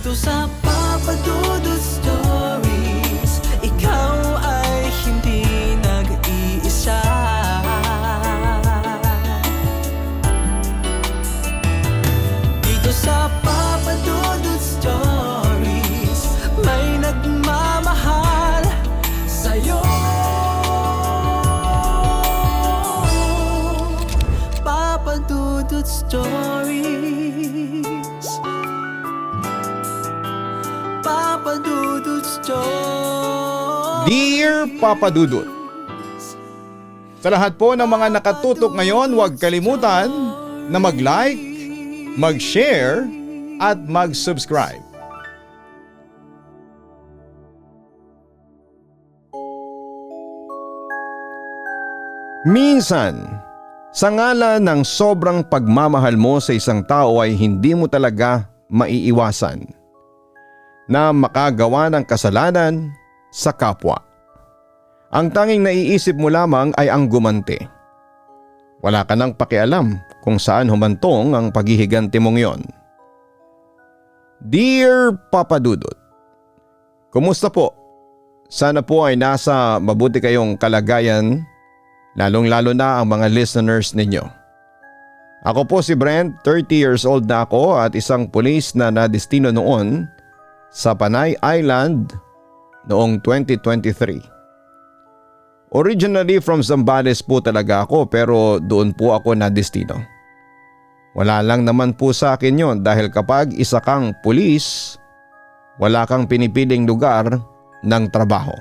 Dito sa Papa Dudut Stories, ikaw ay hindi nag-iisa. Dito sa Papa Dudut Stories, may nagmamahal sa'yo. Papa Dudut Stories, Papa Dudut Stories. Dear Papa Dudut, sa lahat po ng mga nakatutok ngayon, huwag kalimutan na mag-like, mag-share at mag-subscribe. Minsan, sa ngalan ng sobrang pagmamahal mo sa isang tao ay hindi mo talaga maiiwasan na makagawa ng kasalanan sa kapwa. Ang tanging naiisip mo lamang ay ang gumanti. Wala ka nang pakialam kung saan humantong ang paghihiganti mong yon. Dear Papa Dudut, kumusta po? Sana po ay nasa mabuti kayong kalagayan, lalong-lalo na ang mga listeners ninyo. Ako po si Brent, 30 years old na ako at isang pulis na nadestino noon sa Panay Island noong 2023. Originally from Zambales po talaga ako pero doon po ako nadestino. Wala lang naman po sa akin yon dahil kapag isa kang pulis, wala kang pinipiling lugar ng trabaho.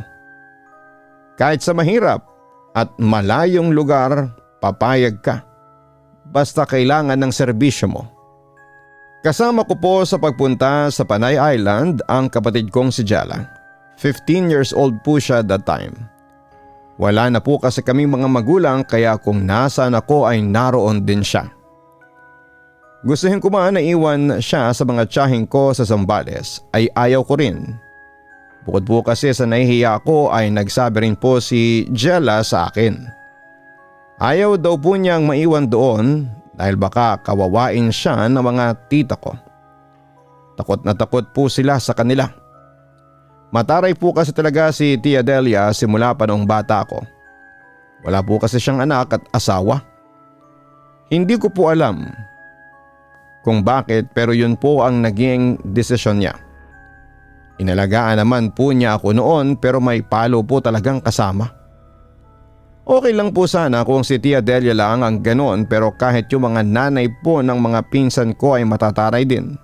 Kahit sa mahirap at malayong lugar, papayag ka. Basta kailangan ng serbisyo mo. Kasama ko po sa pagpunta sa Panay Island ang kapatid kong si Jella. 15 years old po siya that time. Wala na po kasi kaming mga magulang kaya kung nasaan ako ay naroon din siya. Gustuhin ko man na iwan siya sa mga tiyahing ko sa Zambales ay ayaw ko rin. Bukod po kasi sa nahihiya ko ay nagsabi rin po si Jella sa akin. Ayaw daw po niyang maiwan doon dahil baka kawawain siya ng mga tita ko. Takot na takot po sila sa kanila. Mataray po kasi talaga si Tia Delia simula pa noong bata ako. Wala po kasi siyang anak at asawa. Hindi ko po alam kung bakit pero yun po ang naging desisyon niya. Inalagaan naman po niya ako noon pero may palo po talagang kasama. Okay lang po sana kung si Tia Delia lang ang ganoon pero kahit yung mga nanay po ng mga pinsan ko ay matataray din.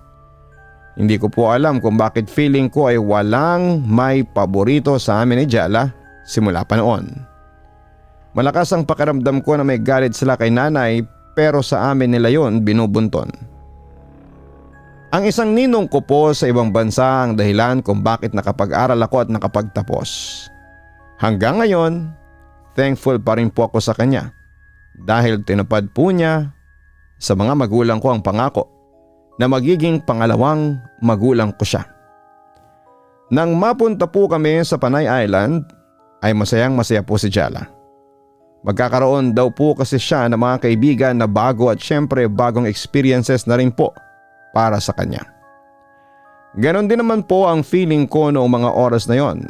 Hindi ko po alam kung bakit feeling ko ay walang may paborito sa amin ni Jella simula pa noon. Malakas ang pakiramdam ko na may galit sila kay nanay pero sa amin nila yon binubunton. Ang isang ninong ko po sa ibang bansa ang dahilan kung bakit nakapag-aral ako at nakapagtapos. Hanggang ngayon, thankful pa rin po ako sa kanya dahil tinupad po niya sa mga magulang ko ang pangako na magiging pangalawang magulang ko siya. Nang mapunta po kami sa Panay Island ay masayang masaya po si Jella. Magkakaroon daw po kasi siya ng mga kaibigan na bago at syempre bagong experiences na rin po para sa kanya. Ganon din naman po ang feeling ko noong mga oras na yon.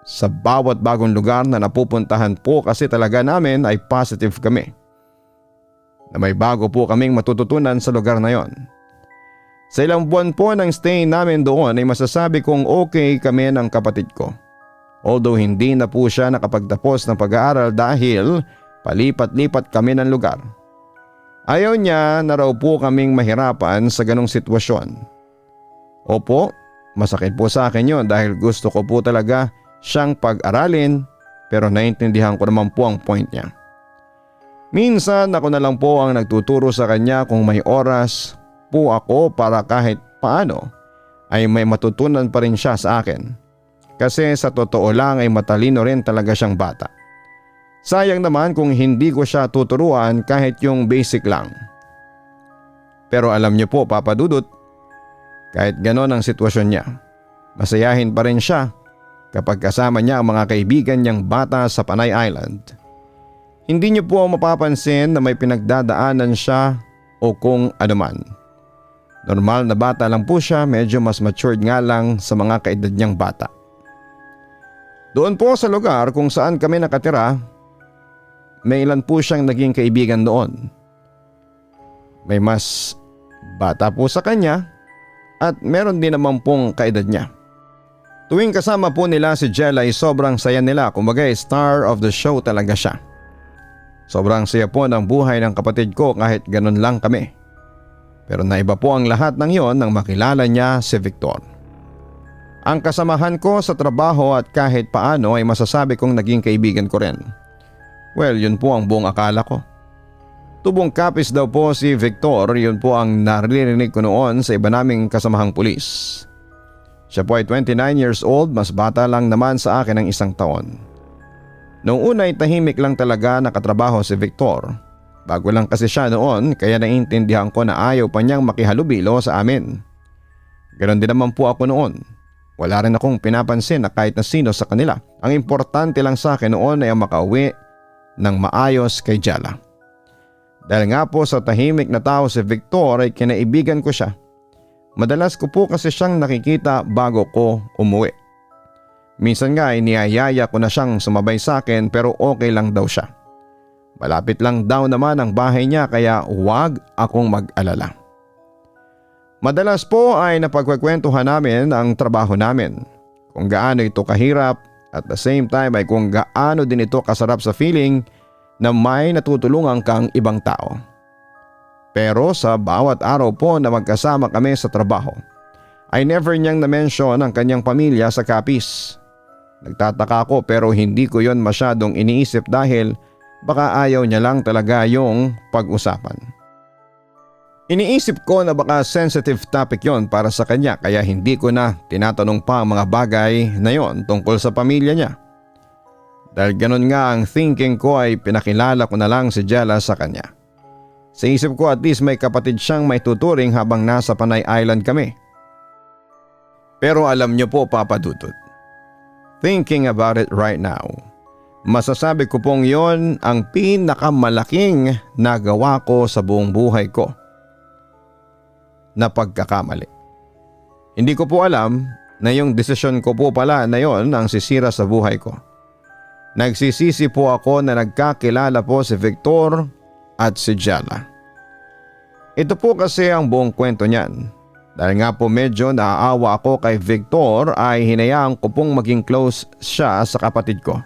Sa bawat bagong lugar na napupuntahan po kasi talaga namin ay positive kami. Na may bago po kaming matututunan sa lugar na yon. Sa ilang buwan po ng stay namin doon ay masasabi kong okay kami ng kapatid ko. Although hindi na po siya nakapagtapos ng pag-aaral dahil palipat-lipat kami ng lugar. Ayaw niya na raw po kaming mahirapan sa ganong sitwasyon. Opo, masakit po sa akin yon dahil gusto ko po talaga siyang pag-aralin pero naiintindihan ko naman po ang point niya. Minsan ako na lang po ang nagtuturo sa kanya kung may oras po ako para kahit paano ay may matutunan pa rin siya sa akin. Kasi sa totoo lang ay matalino rin talaga siyang bata. Sayang naman kung hindi ko siya tuturuan kahit yung basic lang. Pero alam niyo po Papa Dudut, kahit ganon ang sitwasyon niya, masayahin pa rin siya kapag kasama niya ang mga kaibigan niyang bata sa Panay Island. Hindi niyo po mapapansin na may pinagdadaanan siya o kung anuman. Normal na bata lang po siya, medyo mas matured nga lang sa mga kaedad niyang bata. Doon po sa lugar kung saan kami nakatira, may ilan po siyang naging kaibigan noon. May mas bata po sa kanya at meron din naman pong kaedad niya. Tuwing kasama po nila si Jella ay sobrang saya nila, kumbaga star of the show talaga siya. Sobrang saya po ng buhay ng kapatid ko kahit ganun lang kami. Pero naiba po ang lahat ng yon nang makilala niya si Victor. Ang kasamahan ko sa trabaho at kahit paano ay masasabi kong naging kaibigan ko rin. Well, yun po ang buong akala ko. Tubong kapis daw po si Victor, yun po ang naririnig ko noon sa iba naming kasamahang pulis. Siya po ay 29 years old, mas bata lang naman sa akin ng 1 taon. Noong una ay tahimik lang talaga nakatrabaho si Victor. Bago lang kasi siya noon kaya naiintindihan ko na ayaw pa niyang makihalubilo sa amin. Ganon din naman po ako noon. Wala rin akong pinapansin na kahit na sino sa kanila. Ang importante lang sa akin noon ay ang makauwi ng maayos kay Jella. Dahil nga po sa tahimik na tao si Victor ay kinaibigan ko siya. Madalas ko po kasi siyang nakikita bago ko umuwi. Minsan nga ay niyayaya ko na siyang sumabay sa akin pero okay lang daw siya. Malapit lang daw naman ang bahay niya kaya huwag akong mag-alala. Madalas po ay napagkukwentuhan namin ang trabaho namin. Kung gaano ito kahirap at the same time ay kung gaano din ito kasarap sa feeling na may natutulungan kang ibang tao. Pero sa bawat araw po na magkasama kami sa trabaho ay never niyang na-mention ang kanyang pamilya sa kapis. Nagtataka ako pero hindi ko yon masyadong iniisip dahil baka ayaw niya lang talaga yung pag-usapan. Iniisip ko na baka sensitive topic yon para sa kanya kaya hindi ko na tinatanong pa ang mga bagay na yon tungkol sa pamilya niya. Dahil ganun nga ang thinking ko ay pinakilala ko na lang si Jella sa kanya. Sa isip ko at least may kapatid siyang may tuturing habang nasa Panay Island kami. Pero alam niyo po Papa Dudut, thinking about it right now, masasabi ko pong yon ang pinakamalaking nagawa ko sa buong buhay ko na pagkakamali. Hindi ko po alam na yung desisyon ko po pala na yon ang sisira sa buhay ko. Nagsisisi po ako na nagkakilala po si Victor at si Jella. Ito po kasi ang buong kwento niyan. Dahil nga po medyo naaawa ako kay Victor ay hinayaan ko pong maging close siya sa kapatid ko.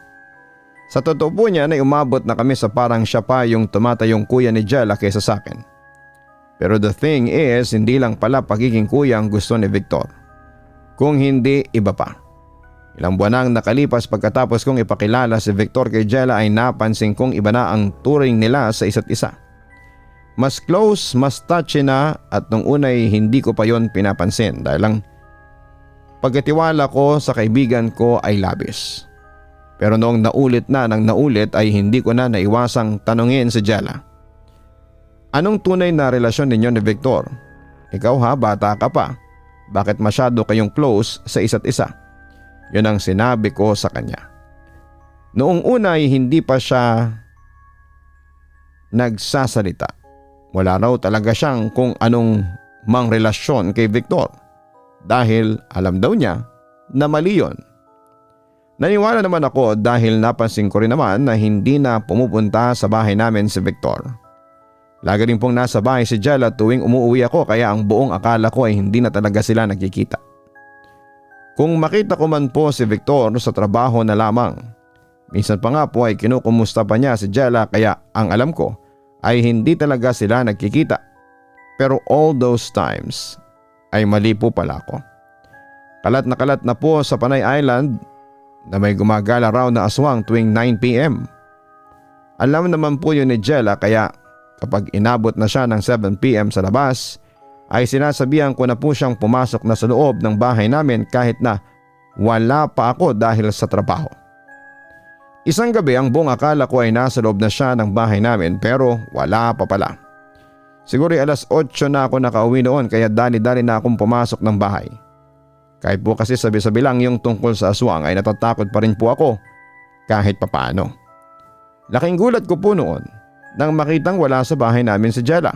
Sa totoo po niya ay umabot na kami sa parang siya pa yung tumatayong kuya ni Jella kaysa sa akin. Pero the thing is, hindi lang pala pagiging kuya ang gusto ni Victor. Kung hindi, iba pa. Ilang buwan nang nakalipas pagkatapos kong ipakilala si Victor kay Jella ay napansin kong iba na ang turing nila sa isa't isa. Mas close, mas touchy na at nung unay hindi ko pa yon pinapansin dahil lang pagkatiwala ko sa kaibigan ko ay labis. Pero noong naulit na nang naulit ay hindi ko na naiwasang tanungin si Jella. Anong tunay na relasyon ninyo ni Victor? Ikaw ha, bata ka pa. Bakit masyado kayong close sa isa't isa? Yun ang sinabi ko sa kanya. Noong una ay hindi pa siya nagsasalita. Wala raw talaga siyang kung anong mang relasyon kay Victor. Dahil alam daw niya na mali yun. Naniwala naman ako dahil napansin ko rin naman na hindi na pumupunta sa bahay namin si Victor. Lagi rin pong nasa bahay si Jella tuwing umuwi ako kaya ang buong akala ko ay hindi na talaga sila nagkikita. Kung makita ko man po si Victor sa trabaho na lamang. Minsan pa nga po ay kinukumusta pa niya si Jella kaya ang alam ko ay hindi talaga sila nagkikita. Pero all those times ay mali po pala ako. Kalat na po sa Panay Island na may gumagala raw na aswang tuwing 9 p.m. Alam naman po yun ni Jella kaya kapag inabot na siya ng 7 p.m. sa labas ay sinasabihan ko na po siyang pumasok na sa loob ng bahay namin kahit na wala pa ako dahil sa trabaho. Isang gabi ang buong akala ko ay nasa loob na siya ng bahay namin pero wala pa pala. Siguro alas 8 na ako nakauwi noon kaya dali-dali na akong pumasok ng bahay. Kahit po kasi sabi-sabi lang yung tungkol sa aswang ay natatakot pa rin po ako kahit papaano. Laking gulat ko po noon nang makitang wala sa bahay namin si Jella.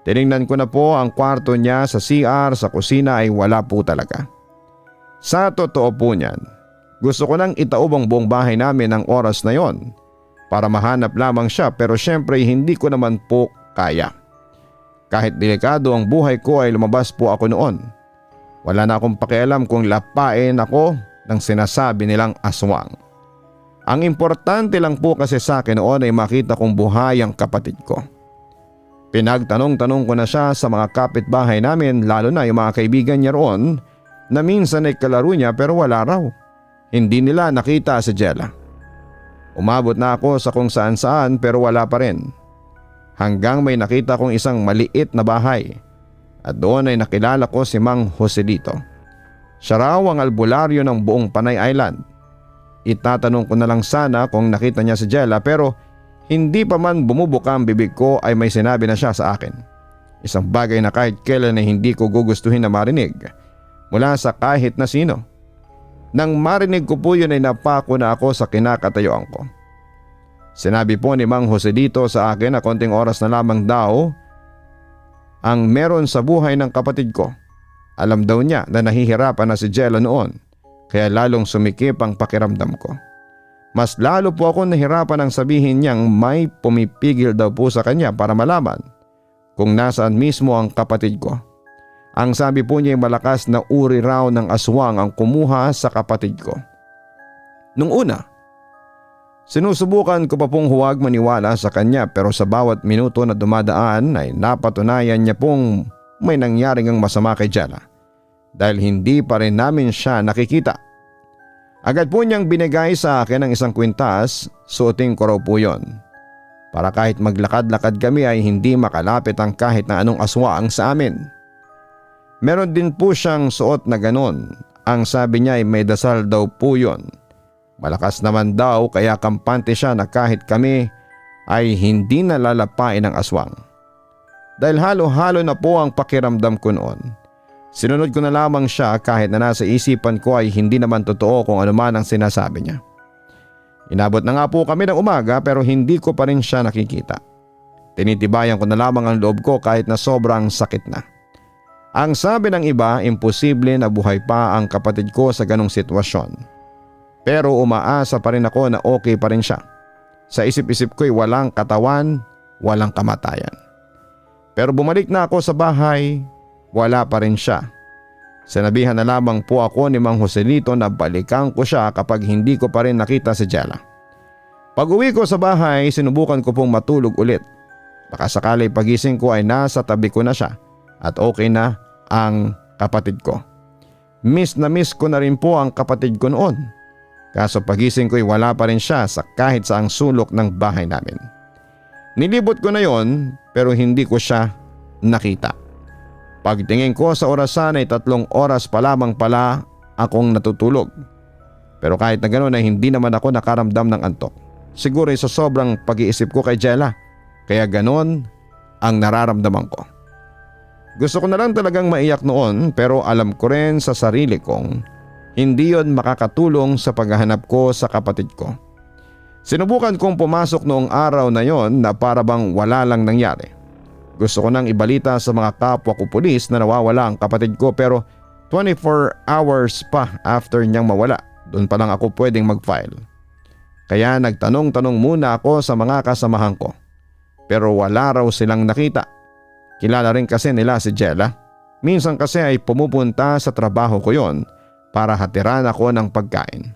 Tiningnan ko na po ang kwarto niya, sa CR, sa kusina ay wala po talaga. Sa totoo po niyan, gusto ko nang itaob ang buong bahay namin ng oras na yon para mahanap lamang siya, pero syempre hindi ko naman po kaya. Kahit delikado ang buhay ko ay lumabas po ako noon. Wala na akong pakialam kung lapain ako ng sinasabi nilang aswang. Ang importante lang po kasi sa akin noon ay makita kong buhay ang kapatid ko. Pinagtanong-tanong ko na siya sa mga kapitbahay namin, lalo na yung mga kaibigan niya roon na minsan ay kalaro niya pero wala raw. Hindi nila nakita si Jella. Umabot na ako sa kung saan saan pero wala pa rin. Hanggang may nakita kong isang maliit na bahay at doon ay nakilala ko si Mang Joselito. Siya raw ang albularyo ng buong Panay Island. Itatanong ko na lang sana kung nakita niya si Jella, pero hindi pa man bumubuka ang bibig ko ay may sinabi na siya sa akin. Isang bagay na kahit kailan ay hindi ko gugustuhin na marinig mula sa kahit na sino. Nang marinig ko po yun ay napako na ako sa kinakatayuan ko. Sinabi po ni Mang Joselito sa akin na konting oras na lamang daw ang meron sa buhay ng kapatid ko. Alam daw niya na nahihirapan na si Jella noon, kaya lalong sumikip ang pakiramdam ko. Mas lalo po ako nahirapan ang sabihin niyang may pumipigil daw po sa kanya para malaman kung nasaan mismo ang kapatid ko. Ang sabi po niya ay malakas na uri raw ng aswang ang kumuha sa kapatid ko. Nung una, sinusubukan ko pa pong huwag maniwala sa kanya, pero sa bawat minuto na dumadaan ay napatunayan niya pong may nangyaring ang masama kay Jella dahil hindi pa rin namin siya nakikita. Agad po niyang binigay sa akin ang isang kwintas, suotin ko raw po yon. Para kahit maglakad-lakad kami ay hindi makalapit ang kahit na anong aswang sa amin. Meron din po siyang suot na ganon. Ang sabi niya ay may dasal daw po yon. Malakas naman daw kaya kampante siya na kahit kami ay hindi nalalapain ng aswang. Dahil halo-halo na po ang pakiramdam ko noon, sinunod ko na lamang siya kahit na nasa isipan ko ay hindi naman totoo kung ano man ang sinasabi niya. Inabot na nga po kami ng umaga pero hindi ko pa rin siya nakikita. Tinitibayan ko na lamang ang loob ko kahit na sobrang sakit na. Ang sabi ng iba, imposible na buhay pa ang kapatid ko sa ganong sitwasyon. Pero umaasa pa rin ako na okay pa rin siya. Sa isip-isip ko'y walang katawan, walang kamatayan. Pero bumalik na ako sa bahay, wala pa rin siya. Sinabihan na lamang po ako ni Mang Joselito na balikan ko siya kapag hindi ko pa rin nakita si Jella. Pag uwi ko sa bahay, sinubukan ko pong matulog ulit. Baka sakali pagising ko ay nasa tabi ko na siya at okay na ang kapatid ko. Miss na miss ko na rin po ang kapatid ko noon. Kaso pagising ko ay wala pa rin siya sa kahit saang sulok ng bahay namin. Nilibot ko na yon pero hindi ko siya nakita. Pagtingin ko sa orasan ay 3 oras pa lamang pala akong natutulog. Pero kahit na ganoon ay hindi naman ako nakaramdam ng antok. Siguro ay sa sobrang pag-iisip ko kay Jella, kaya ganoon ang nararamdaman ko. Gusto ko na lang talagang maiyak noon, pero alam ko rin sa sarili kong hindi yon makakatulong sa paghahanap ko sa kapatid ko. Sinubukan kong pumasok noong araw na yon na para bang wala lang nangyari. Gusto ko nang ibalita sa mga kapwa ko pulis na nawawala ang kapatid ko, pero 24 hours pa after niyang mawala, doon pa lang ako pwedeng mag-file. Kaya nagtanong-tanong muna ako sa mga kasamahan ko. Pero wala raw silang nakita. Kilala rin kasi nila si Jella. Minsan kasi ay pumupunta sa trabaho ko yon para hatiran ako ng pagkain.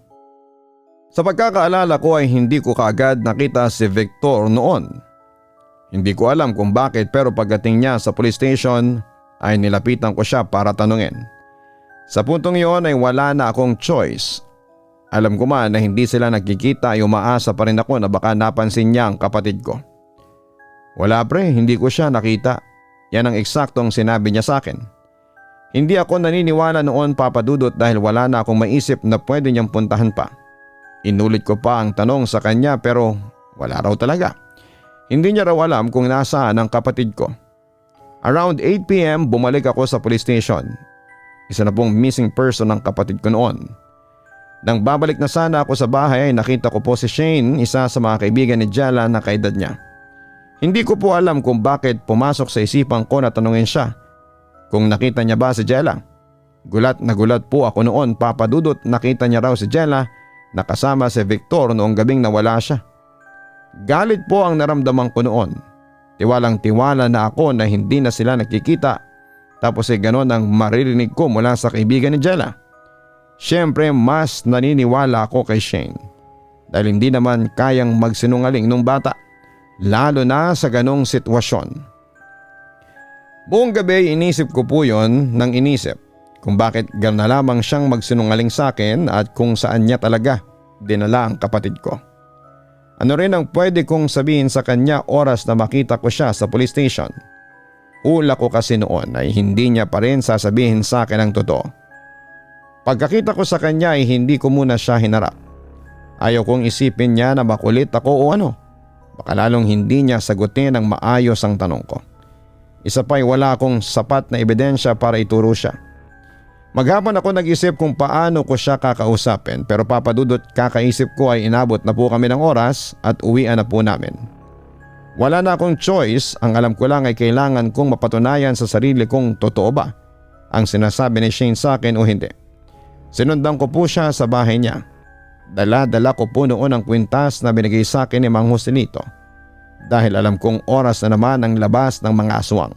Sa pagkakaalala ko ay hindi ko kaagad nakita si Victor noon. Hindi ko alam kung bakit, pero pagdating niya sa police station ay nilapitan ko siya para tanungin. Sa puntong yon ay wala na akong choice. Alam ko man na hindi sila nagkikita ay umaasa pa rin ako na baka napansin niya ang kapatid ko. Wala pre, hindi ko siya nakita. Yan ang eksaktong sinabi niya sa akin. Hindi ako naniniwala noon, Papa Dudut, dahil wala na akong maisip na pwede niyang puntahan pa. Inulit ko pa ang tanong sa kanya pero wala raw talaga. Hindi niya raw alam kung nasaan ang kapatid ko. Around 8 PM bumalik ako sa police station. Isa na pong missing person ang kapatid ko noon. Nang babalik na sana ako sa bahay ay nakita ko po si Shane, isa sa mga kaibigan ni Jella na kaedad niya. Hindi ko po alam kung bakit pumasok sa isipan ko na tanungin siya kung nakita niya ba si Jella. Gulat na gulat po ako noon, Papa Dudut, nakita niya raw si Jella na kasama si Victor noong gabing nawala siya. Galit po ang naramdaman ko noon. Tiwalang tiwala na ako na hindi na sila nakikita, tapos ay ganon ang maririnig ko mula sa kaibigan ni Jella. Siyempre mas naniniwala ako kay Shane dahil hindi naman kayang magsinungaling nung bata, lalo na sa ganong sitwasyon. Buong gabi inisip ko po yon nang inisip kung bakit gano'n na lamang siyang magsinungaling sa akin at kung saan niya talaga dinala ang kapatid ko. Ano rin ang pwede kong sabihin sa kanya oras na makita ko siya sa police station? Ula ko kasi noon ay hindi niya pa rin sasabihin sa akin ang totoo. Pagkakita ko sa kanya ay hindi ko muna siya hinarap. Ayaw kong isipin niya na makulit ako o ano. Baka lalong hindi niya sagutin ng maayos ang tanong ko. Isa pa'y wala akong sapat na ebidensya para ituro siya. Maghapon ako nag-isip kung paano ko siya kakausapin, pero Papa Dudut, kakaisip ko ay inabot na po kami ng oras at uwian na po namin. Wala na akong choice, ang alam ko lang ay kailangan kong mapatunayan sa sarili kong totoo ba ang sinasabi ni Shane sa akin o hindi. Sinundan ko po siya sa bahay niya. Dala-dala ko po noon ang kwintas na binigay sa akin ni Mang Joselito dahil alam kong oras na naman ang labas ng mga aswang.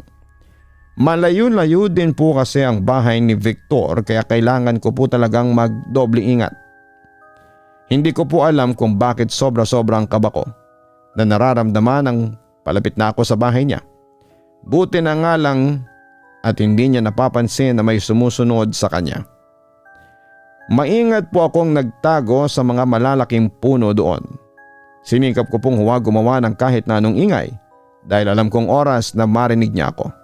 Malayo-layo din po kasi ang bahay ni Victor kaya kailangan ko po talagang magdoble ingat. Hindi ko po alam kung bakit sobra-sobrang kaba ko na nararamdaman ng palapit na ako sa bahay niya. Buti na nga lang at hindi niya napapansin na may sumusunod sa kanya. Maingat po akong nagtago sa mga malalaking puno doon. Sinikap ko pong huwag gumawa ng kahit na anong ingay dahil alam kong oras na marinig niya ako.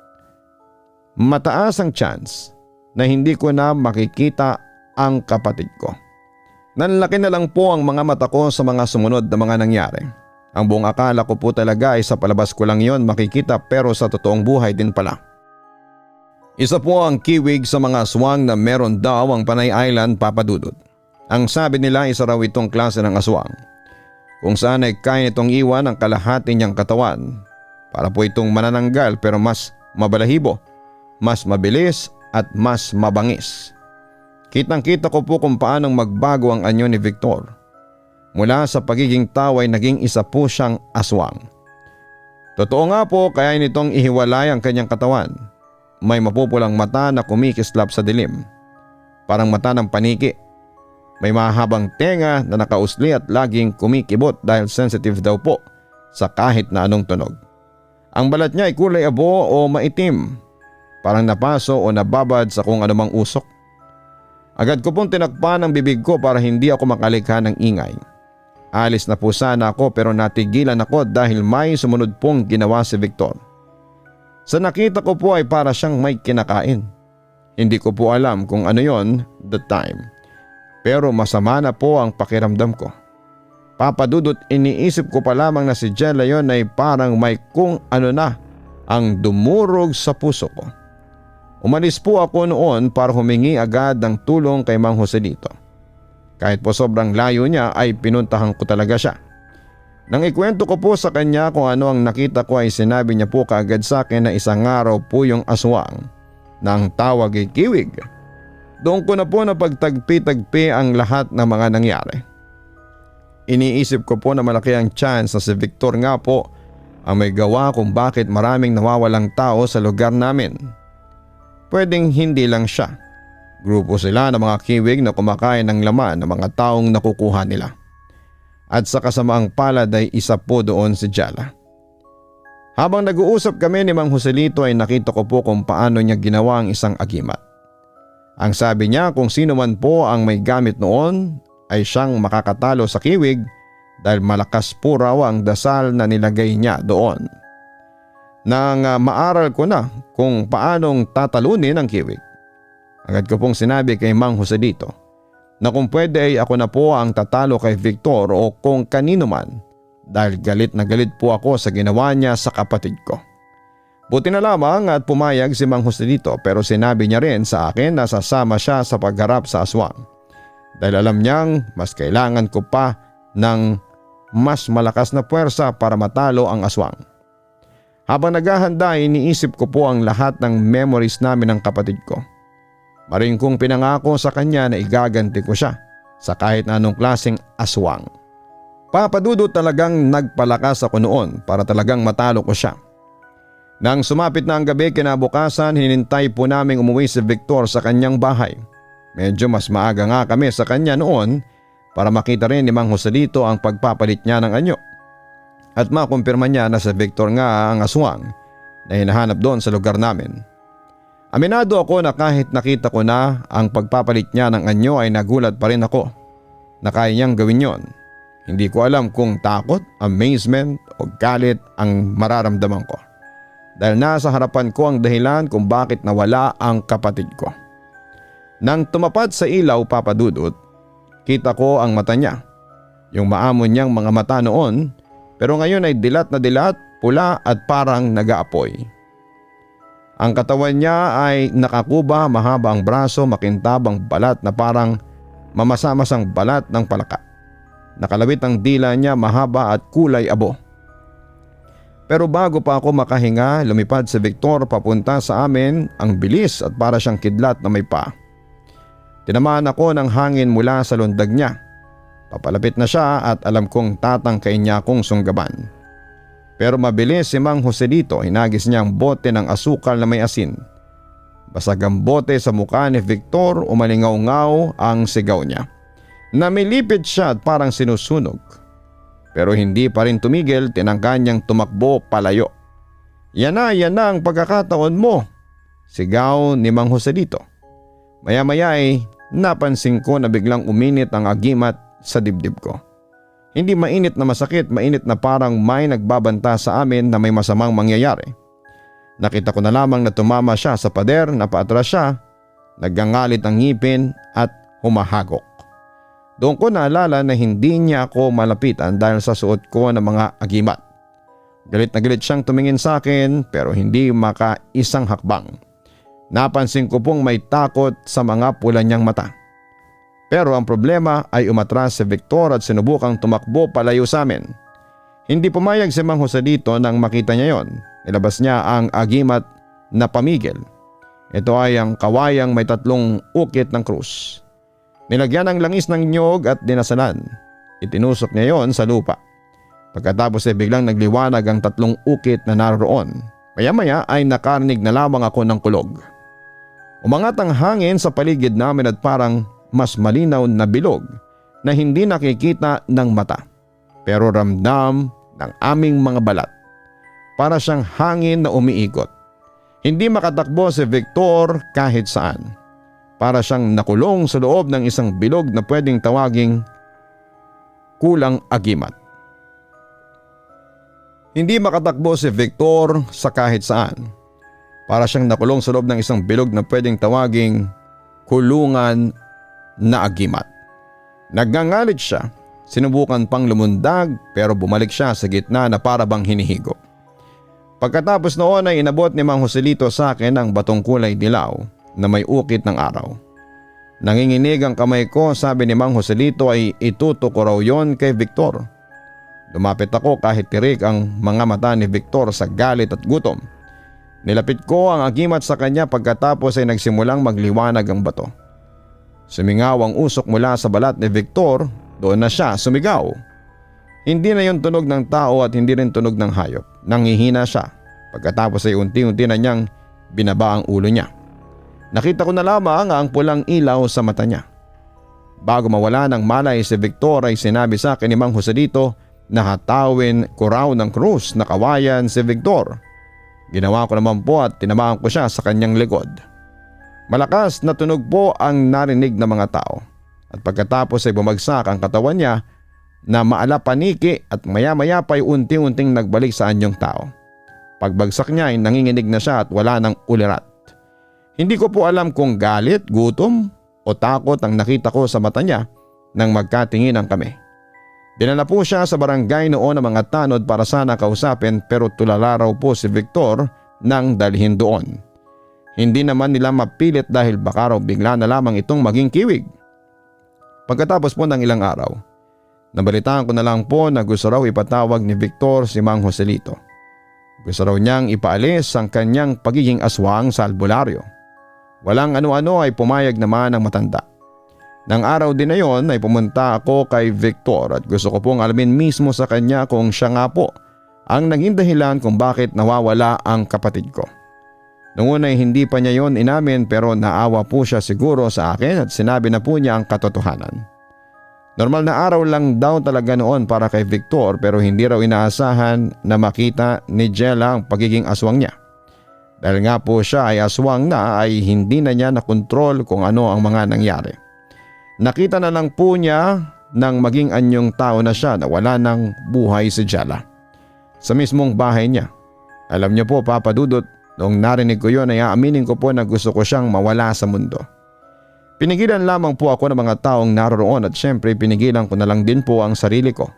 Mataas ang chance na hindi ko na makikita ang kapatid ko. Nanlaki na lang po ang mga mata ko sa mga sumunod na mga nangyari. Ang buong akala ko po talaga ay sa palabas ko lang yon makikita pero sa totoong buhay din pala. Isa po ang kiwig sa mga aswang na meron daw ang Panay Island, Papa Dudut. Ang sabi nila isa raw itong klase ng aswang kung saan ay kaya nitong iwan ang kalahati niyang katawan para po itong manananggal pero mas mabalahibo, mas mabilis at mas mabangis. Kitang-kita ko po kung paanong magbago ang anyo ni Victor. Mula sa pagiging tao ay naging isa po siyang aswang. Totoo nga po kaya nitong ihiwalay ang kanyang katawan. May mapupulang mata na kumikislap sa dilim. Parang mata ng paniki. May mahabang tenga na nakausli at laging kumikibot dahil sensitive daw po sa kahit na anong tunog. Ang balat niya ay kulay abo o maitim. Parang napaso o nababad sa kung anumang usok. Agad ko pong tinakpan ang bibig ko para hindi ako makalikha ng ingay. Alis na po sana ako pero natigilan ako dahil may sumunod pong ginawa si Victor. Sa nakita ko po ay para siyang may kinakain. Hindi ko po alam kung ano yon the time. Pero masama na po ang pakiramdam ko. Papa Dudut, iniisip ko pa lamang na si Jella yon ay parang may kung ano na ang dumurog sa puso ko. Umalis po ako noon para humingi agad ng tulong kay Mang Joselito. Kahit po sobrang layo niya ay pinuntahan ko talaga siya. Nang ikwento ko po sa kanya kung ano ang nakita ko ay sinabi niya po kaagad sa akin na isang araw po yung aswang na ang tawag ay kiwig. Doon ko na po napagtagpi-tagpi ang lahat ng mga nangyari. Iniisip ko po na malaki ang chance na si Victor nga po ang may gawa kung bakit maraming nawawalang tao sa lugar namin. Pwedeng hindi lang siya. Grupo sila ng mga kiwig na kumakain ng laman ng mga taong nakukuha nila. At sa kasamaang palad ay isa po doon si Jella. Habang nag-uusap kami ni Mang Joselito ay nakita ko po kung paano niya ginawa ang isang agimat. Ang sabi niya kung sino man po ang may gamit noon ay siyang makakatalo sa kiwig dahil malakas po raw ang dasal na nilagay niya doon. Nang maaral ko na kung paanong tatalunin ang kiwig, agad ko pong sinabi kay Mang Joselito na kung pwede ay ako na po ang tatalo kay Victor o kung kanino man dahil galit na galit po ako sa ginawa niya sa kapatid ko. Buti na lamang at pumayag si Mang Joselito pero sinabi niya rin sa akin na sasama siya sa pagharap sa aswang dahil alam niyang mas kailangan ko pa ng mas malakas na puwersa para matalo ang aswang. Habang naghahanda, iniisip ko po ang lahat ng memories namin ng kapatid ko. Maring kong pinangako sa kanya na igaganti ko siya sa kahit na anong klaseng aswang. Papa Dudut, talagang nagpalakas ako noon para talagang matalo ko siya. Nang sumapit na ang gabi kinabukasan, hinintay po naming umuwi si Victor sa kanyang bahay. Medyo mas maaga nga kami sa kanya noon para makita rin ni Mang Joselito ang pagpapalit niya ng anyo. At makumpirma niya na si Victor nga ang aswang na hinahanap doon sa lugar namin. Aminado ako na kahit nakita ko na ang pagpapalit niya ng anyo ay nagulat pa rin ako na kaya niyang gawin yon. Hindi ko alam kung takot, amazement o galit ang mararamdaman ko. Dahil nasa harapan ko ang dahilan kung bakit nawala ang kapatid ko. Nang tumapad sa ilaw, Papa Dudut, kita ko ang mata niya. Yung maamon niyang mga mata noon, pero ngayon ay dilat na dilat, pula at parang nag-aapoy. Ang katawan niya ay nakakuba, mahaba ang braso, makintabang balat na parang mamasamasang balat ng palaka. Nakalawit ang dila niya, mahaba at kulay abo. Pero bago pa ako makahinga, lumipad si Victor papunta sa amin, ang bilis at para siyang kidlat na may paa. Tinamaan ako ng hangin mula sa lundag niya. Papalapit na siya at alam kong tatangkain niya akong sunggaban. Pero mabilis si Mang Joselito, hinagis niya ang bote ng asukal na may asin. Basag ang bote sa mukha ni Victor, umalingaw-ngaw ang sigaw niya. Namilipid siya at parang sinusunog. Pero hindi pa rin tumigil, tinangka niyang tumakbo palayo. Yan na ang pagkakataon mo, sigaw ni Mang Joselito. Maya-maya ay napansin ko na biglang uminit ang agimat sa dibdib ko. Hindi mainit na masakit, mainit na parang may nagbabanta sa amin na may masamang mangyayari. Nakita ko na lamang na tumama siya sa pader, napaatras siya, naggangalit ang ngipin at humahagok. Doon ko naalala na hindi niya ako malapitan dahil sa suot ko ng mga agimat. Galit na galit siyang tumingin sa akin pero hindi makaisang hakbang. Napansin ko pong may takot sa mga pula niyang mata. Pero ang problema ay umatras si Victor at sinubukang tumakbo palayo sa amin. Hindi pumayag si Mang Joselito nang makita niya yon. Nilabas niya ang agimat na pamigil. Ito ay ang kawayang may 3 ukit ng krus. Nilagyan ng langis ng nyog at dinasalan. Itinusok niya yon sa lupa. Pagkatapos ay biglang nagliwanag ang 3 ukit na naroon. Maya-maya ay nakarinig na lamang ako ng kulog. Umangat ang hangin sa paligid namin at parang mas malinaw na bilog na hindi nakikita ng mata pero ramdam ng aming mga balat. Para siyang hangin na umiikot. Hindi makatakbo si Victor kahit saan. Para siyang nakulong sa loob ng isang bilog na pwedeng tawaging kulang agimat. Hindi makatakbo si Victor sa kahit saan. Para siyang nakulong sa loob ng isang bilog na pwedeng tawaging kulungan na agimat. Nagngangalit siya, sinubukan pang lumundag pero bumalik siya sa gitna na para bang hinihigo. Pagkatapos noon ay inabot ni Mang Joselito sa akin ang batong kulay dilaw na may ukit ng araw. Nanginginig ang kamay ko, sabi ni Mang Joselito ay ituto ko raw yon kay Victor. Lumapit ako kahit tirik ang mga mata ni Victor sa galit at gutom. Nilapit ko ang agimat sa kanya pagkatapos ay nagsimulang magliwanag ang bato. Sumingaw ang usok mula sa balat ni Victor, doon na siya sumigaw. Hindi na yon tunog ng tao at hindi rin tunog ng hayop. Nangihina siya. Pagkatapos ay unti-unti na niyang binaba ang ulo niya. Nakita ko na lamang ang pulang ilaw sa mata niya. Bago mawala ng malay si Victor ay sinabi sa akin ni Mang Joselito na hatawin ko raw ng krus na kawayan si Victor. Ginawa ko naman po at tinamaan ko siya sa kanyang likod. Malakas na tunog po ang narinig ng mga tao at pagkatapos ay bumagsak ang katawan niya na maalapaniki at maya-maya pa ay unti-unting nagbalik sa anyong tao. Pagbagsak niya ay nanginginig na siya at wala ng ulirat. Hindi ko po alam kung galit, gutom o takot ang nakita ko sa mata niya nang magkatinginan kami. Dinala po siya sa barangay noon ng mga tanod para sana kausapin pero tulala raw po si Victor nang dalhin doon. Hindi naman nila mapilit dahil baka raw bigla na lamang itong maging kiwig. Pagkatapos po ng ilang araw, nabalitaan ko na lang po na gusto raw ipatawag ni Victor si Mang Joselito. Gusto raw niyang ipaalis ang kanyang pagiging aswang sa albularyo. Walang ano-ano ay pumayag naman ang matanda. Nang araw din na yon ay pumunta ako kay Victor at gusto ko pong alamin mismo sa kanya kung siya nga po ang naging dahilan kung bakit nawawala ang kapatid ko. Noong una ay hindi pa niya yon inamin pero naawa po siya siguro sa akin at sinabi na po niya ang katotohanan. Normal na araw lang daw talaga noon para kay Victor pero hindi raw inaasahan na makita ni Jella ang pagiging aswang niya. Dahil nga po siya ay aswang na ay hindi na niya nakontrol kung ano ang mga nangyari. Nakita na lang po niya nang maging anyong tao na siya na wala ng buhay si Jella. Sa mismong bahay niya. Alam niyo po Papa Dudut, noong narinig ko yon ay aaminin ko po na gusto ko siyang mawala sa mundo. Pinigilan lamang po ako ng mga taong naroon at syempre pinigilan ko na lang din po ang sarili ko.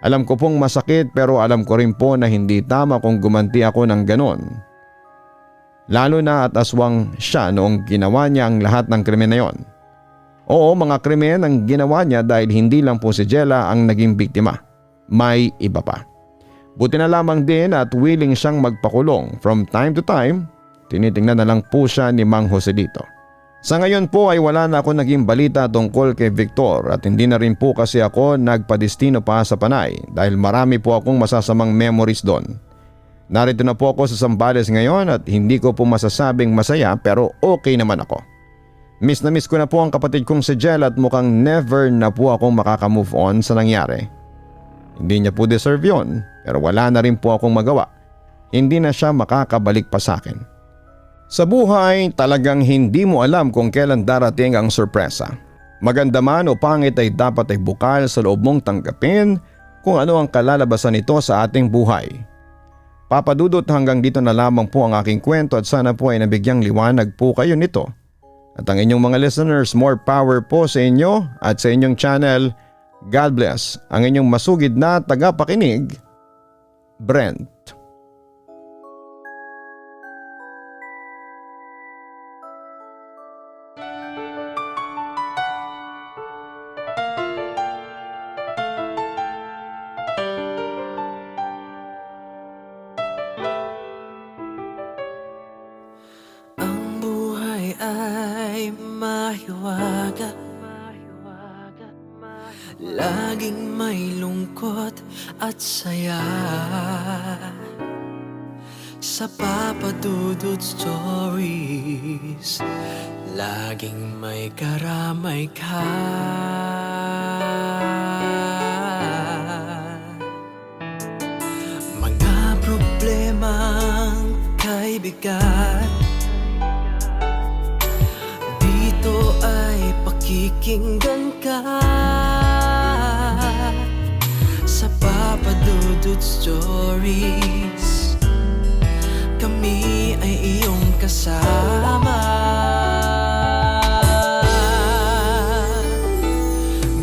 Alam ko pong masakit pero alam ko rin po na hindi tama kung gumanti ako ng ganon. Lalo na at aswang siya noong ginawa niya ang lahat ng krimen na yon. Oo, mga krimen ang ginawa niya dahil hindi lang po si Jella ang naging biktima. May iba pa. Buti na lamang din at willing siyang magpakulong. From time to time, tinitingnan na lang po siya ni Mang Jose dito. Sa ngayon po ay wala na ako naging balita tungkol kay Victor at hindi na rin po kasi ako nagpadestino pa sa Panay dahil marami po akong masasamang memories doon. Narito na po ako sa Zambales ngayon at hindi ko po masasabing masaya pero okay naman ako. Miss na miss ko na po ang kapatid kong si Jella at mukhang never na po akong makaka-move on sa nangyari. Hindi niya po deserve yon pero wala na rin po akong magawa. Hindi na siya makakabalik pa sa akin. Sa buhay talagang hindi mo alam kung kailan darating ang sorpresa. Maganda man o pangit ay dapat ay bukal sa loob mong tanggapin kung ano ang kalalabasan nito sa ating buhay. Papa Dudut, hanggang dito na lamang po ang aking kwento at sana po ay nabigyang liwanag po kayo nito. At ang inyong mga listeners, more power po sa inyo at sa inyong channel. God bless. Ang inyong masugid na tagapakinig, Brent. Ang buhay ay mahiwaga, laging may lungkot at saya. Sa Papa Dudut Stories, laging may karamay ka. Mga problemang kay bigat, dito ay pakikinggan ka. Sa Papa Dudut Stories, kami ay iyong kasama.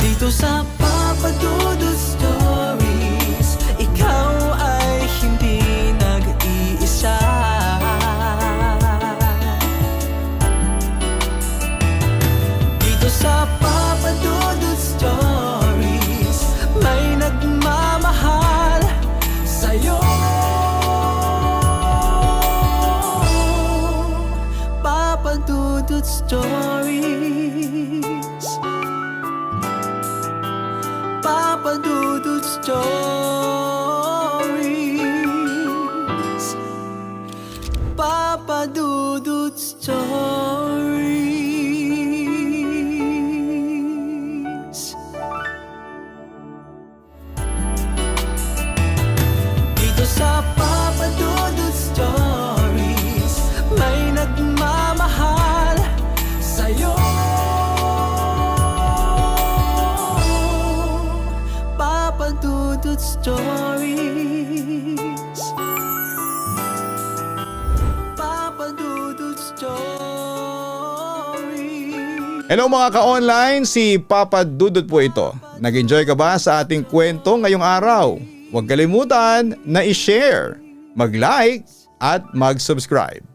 Dito sa Papa Dudut Stories, ikaw ay hindi nag-iisa. Dito sa Papa Dudut Stories, may nagmamahal sa'yo. Papa Dudut Stories, Papa Dudut Stories, Papa Dudut Stories. Dito sa Papa Dudut Stories, may nagmamahal sa'yo. Papa Dudut Stories, Papa Dudut Stories. Hello mga ka-online, si Papa Dudut po ito. Nag-enjoy ka ba sa ating kwento ngayong araw? Huwag kalimutan na i-share, mag-like at mag-subscribe.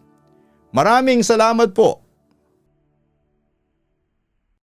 Maraming salamat po.